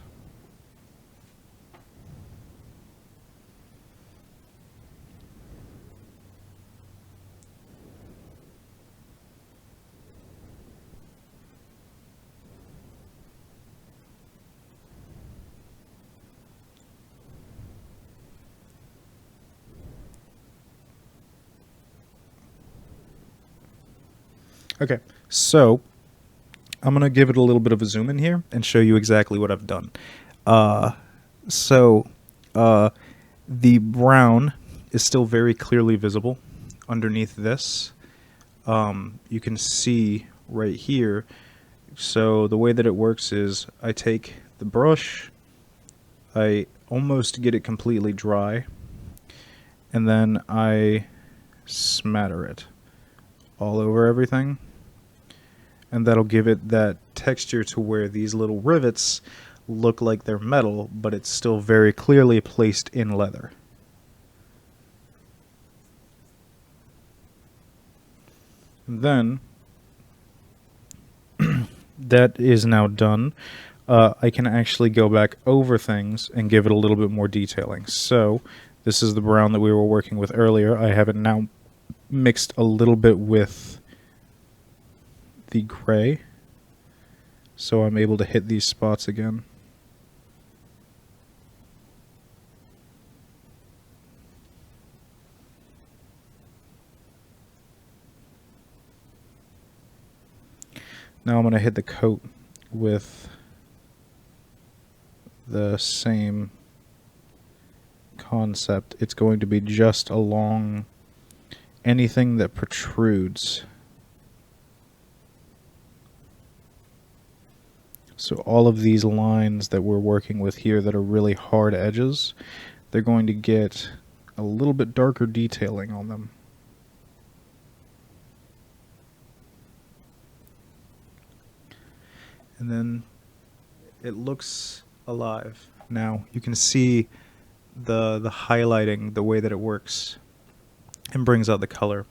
Okay, so I'm going to give it a little bit of a zoom in here and show you exactly what I've done. So the brown is still very clearly visible underneath this. You can see right here. So the way that it works is I take the brush, I almost get it completely dry, and then I smatter it all over everything. And that'll give it that texture to where these little rivets look like they're metal, but it's still very clearly placed in leather. And then that is now done. I can actually go back over things and give it a little bit more detailing. So this is the brown that we were working with earlier. I have it now mixed a little bit with the gray, so I'm able to hit these spots again. Now I'm going to hit the coat with the same concept. It's going to be just along anything that protrudes. So all of these lines that we're working with here that are really hard edges, they're going to get a little bit darker detailing on them. And then it looks alive. Now you can see the highlighting, the way that it works, and brings out the color.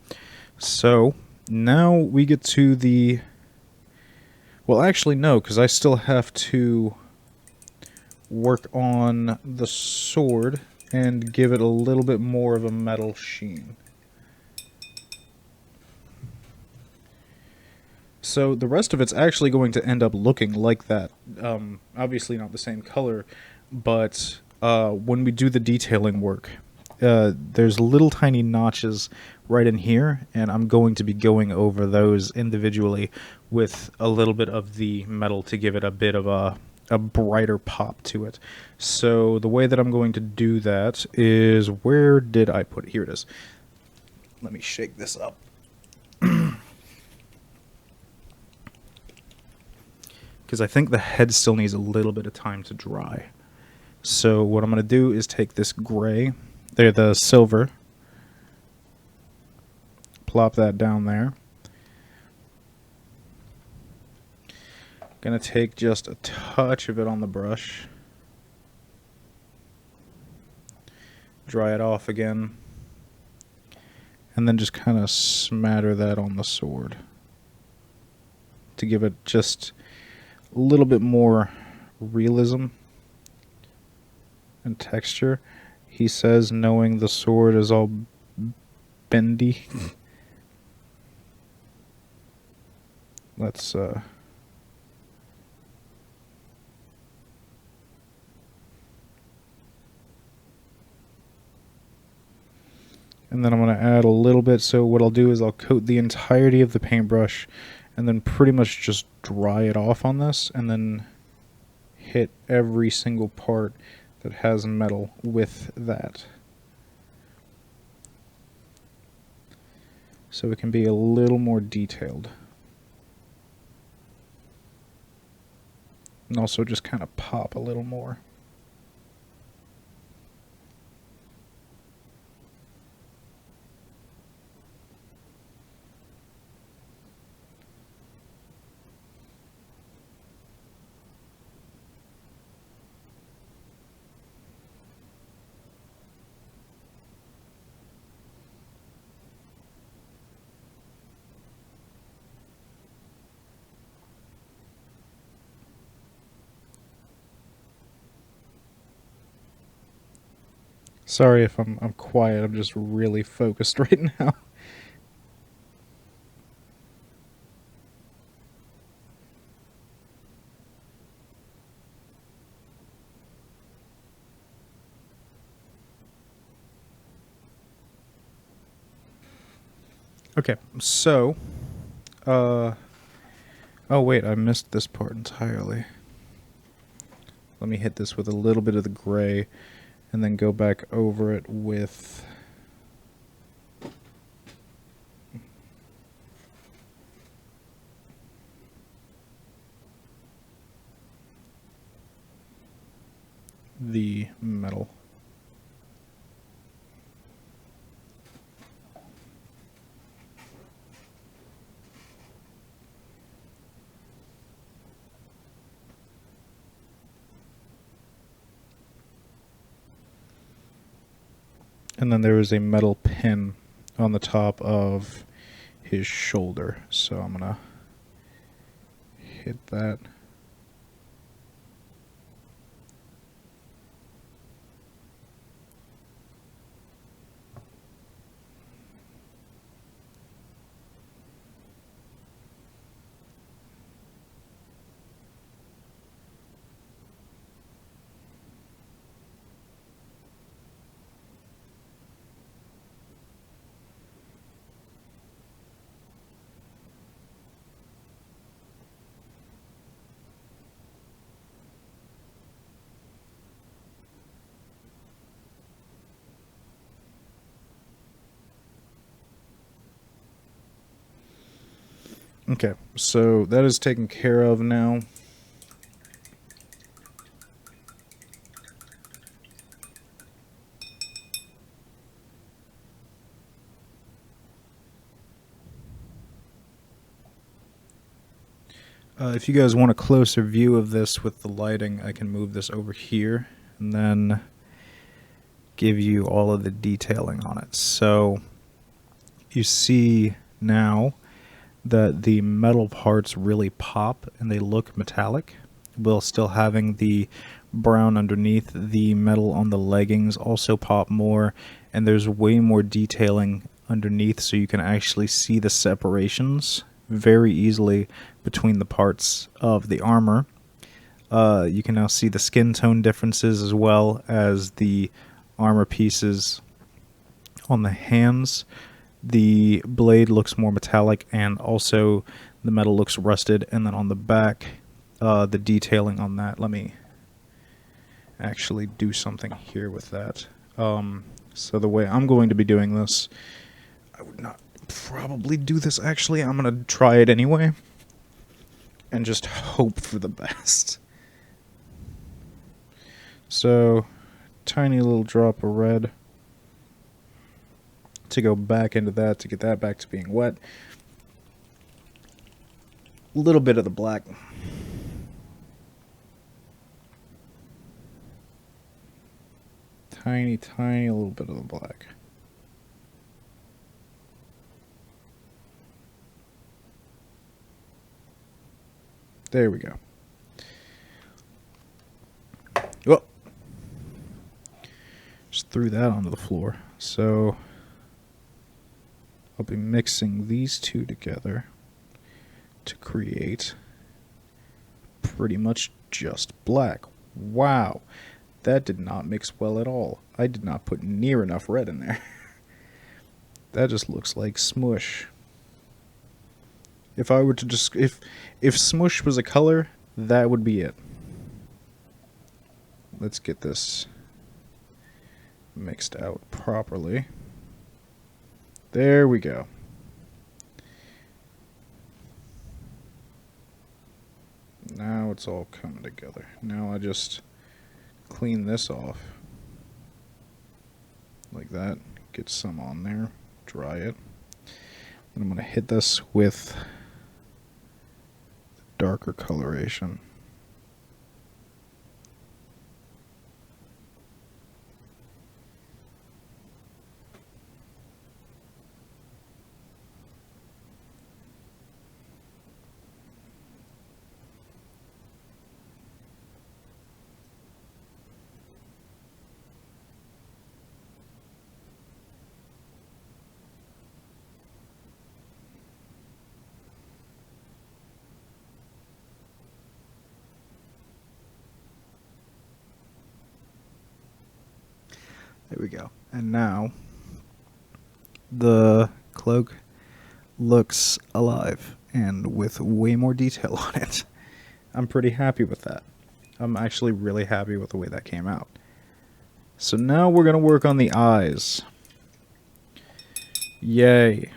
So now we get to the... Well, actually, no, because I still have to work on the sword and give it a little bit more of a metal sheen. So the rest of it's actually going to end up looking like that. Obviously not the same color, but when we do the detailing work, there's little tiny notches right in here, and I'm going to be going over those individually with a little bit of the metal to give it a bit of a brighter pop to it. So the way that I'm going to do that is, where did I put it? Here it is. Let me shake this up. Because I think the head still needs a little bit of time to dry. So what I'm going to do is take this gray, the silver, plop that down there. Going to take just a touch of it on the brush. dry it off again, and then just kind of smatter that on the sword to give it just a little bit more realism and texture. He says, knowing the sword is all bendy. Let's and then I'm going to add a little bit. So what I'll do is I'll coat the entirety of the paintbrush and then pretty much just dry it off on this, and then hit every single part that has metal with that. So it can be a little more detailed. And also just kind of pop a little more. Sorry if I'm quiet, I'm just really focused right now. Okay, so, oh wait, I missed this part entirely. Let me hit this with a little bit of the gray, and then go back over it with the metal. And then there is a metal pin on the top of his shoulder. So I'm going to hit that. Okay, so that is taken care of now. If you guys want a closer view of this with the lighting, I can move this over here and then give you all of the detailing on it. So you see now that the metal parts really pop and they look metallic, while still having the brown underneath. The metal on the leggings also pop more, and there's way more detailing underneath, so you can actually see the separations very easily between the parts of the armor. You can now see the skin tone differences as well as the armor pieces on the hands. The blade looks more metallic, and also the metal looks rusted. And then on the back, the detailing on that, let me actually do something here with that. So the way I'm going to be doing this, I would not probably do this actually. I'm going to try it anyway and just hope for the best. So, tiny little drop of red to go back into that to get that back to being wet. A little bit of the black. tiny, tiny little bit of the black. There we go. Oh! Just threw that onto the floor. So I'll be mixing these two together to create pretty much just black. Wow, that did not mix well at all. I did not put near enough red in there. That just looks like smush. If I were to just if smush was a color, that would be it. Let's get this mixed out properly. There we go. Now it's all coming together. Now I just clean this off like that. Get some on there. Dry it. And I'm going to hit this with darker coloration. There we go. And now the cloak looks alive and with way more detail on it. I'm pretty happy with that. I'm actually really happy with the way that came out. So now we're going to work on the eyes. Yay.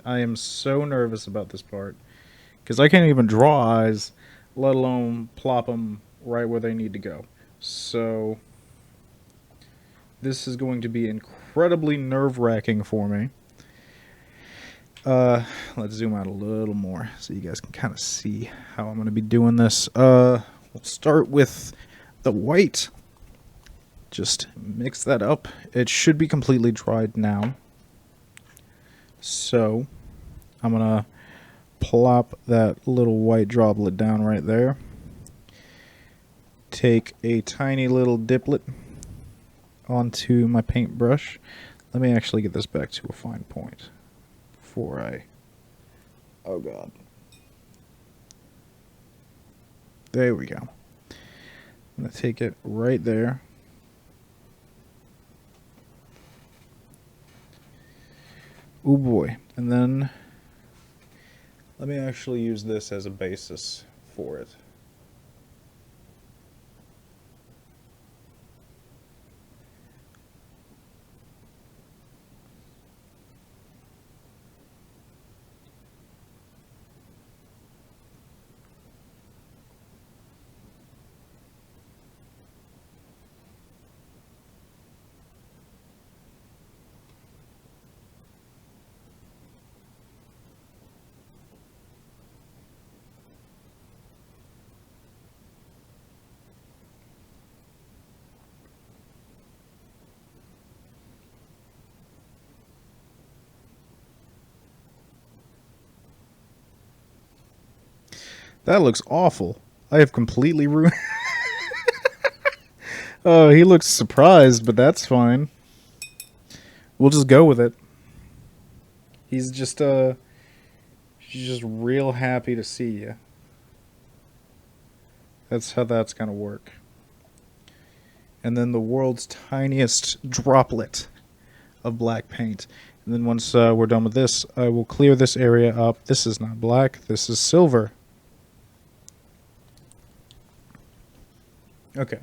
I am so nervous about this part because I can't even draw eyes, let alone plop them right where they need to go. So this is going to be incredibly nerve-wracking for me. Let's zoom out a little more so you guys can kind of see how I'm going to be doing this. We'll start with the white. Just mix that up. It should be completely dried now. So I'm going to plop that little white droplet down right there. Take a tiny little diplet onto my paintbrush. Let me actually get this back to a fine point before I... Oh god. There we go. I'm going to take it right there. Oh boy. And then let me actually use this as a basis for it. That looks awful. I have completely ruined... Oh, he looks surprised, but that's fine. We'll just go with it. He's just real happy to see you. That's how that's gonna work. And then the world's tiniest droplet of black paint. And then once we're done with this, I will clear this area up. This is not black, this is silver. Okay.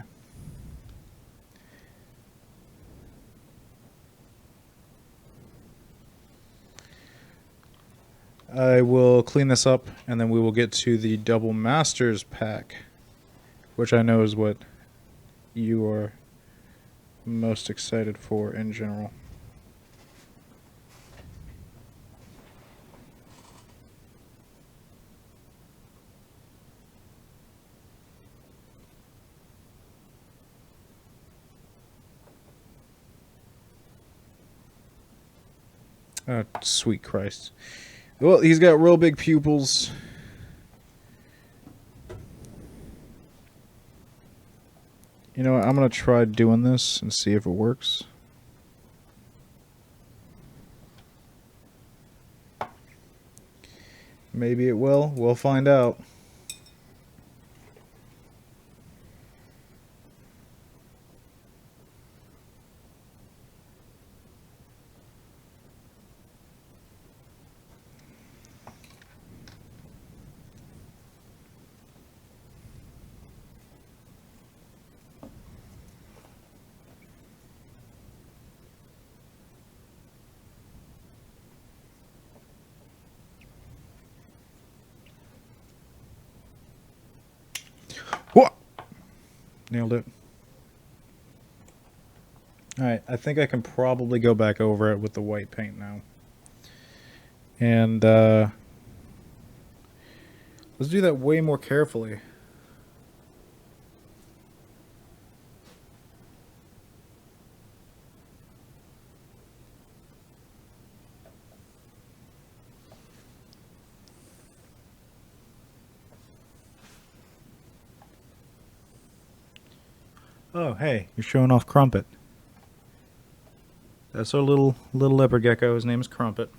I will clean this up, and then we will get to the Double Masters pack, which I know is what you are most excited for in general. Oh, sweet Christ. Well, he's got real big pupils. You know what? I'm going to try doing this and see if it works. Maybe it will. We'll find out. Whoa! Nailed it. Alright, I think I can probably go back over it with the white paint now. And, let's do that way more carefully. Oh, hey, you're showing off Crumpet. That's our little leopard gecko. His name is Crumpet.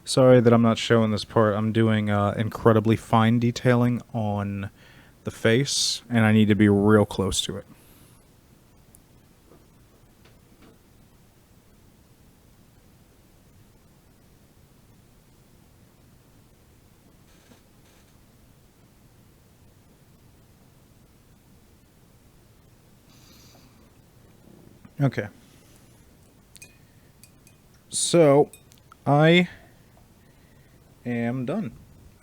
Sorry that I'm not showing this part. I'm doing incredibly fine detailing on the face, and I need to be real close to it. Okay. So, I am done,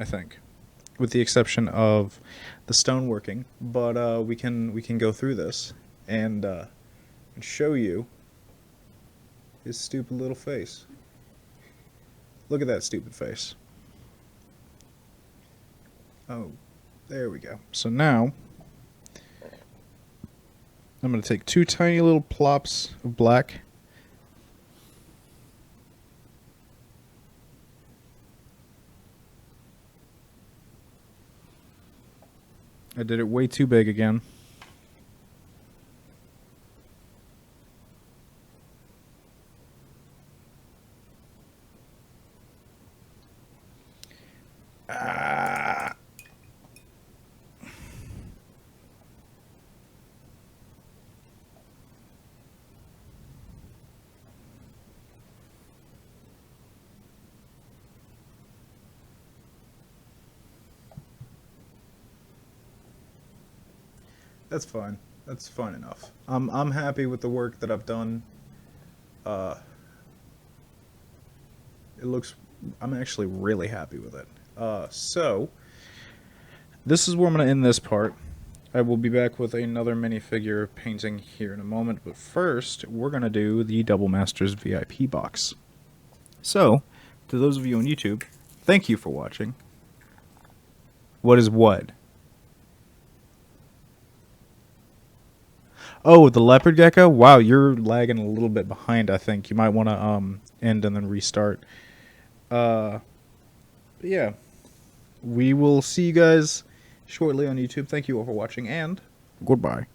I think, with the exception of the stoneworking. But we can go through this and show you his stupid little face. Look at that stupid face. Oh, there we go. So now I'm going to take two tiny little plops of black. I did it way too big again. That's fine. That's fine enough. I'm happy with the work that I've done. It looks. I'm actually really happy with it. So this is where I'm going to end this part. I will be back with another minifigure painting here in a moment, but first we're going to do the Double Masters VIP box. So, to those of you on YouTube, thank you for watching. What is what? Oh, the leopard gecko? Wow, you're lagging a little bit behind, I think. You might want to end and then restart. Yeah. We will see you guys shortly on YouTube. Thank you all for watching, and goodbye.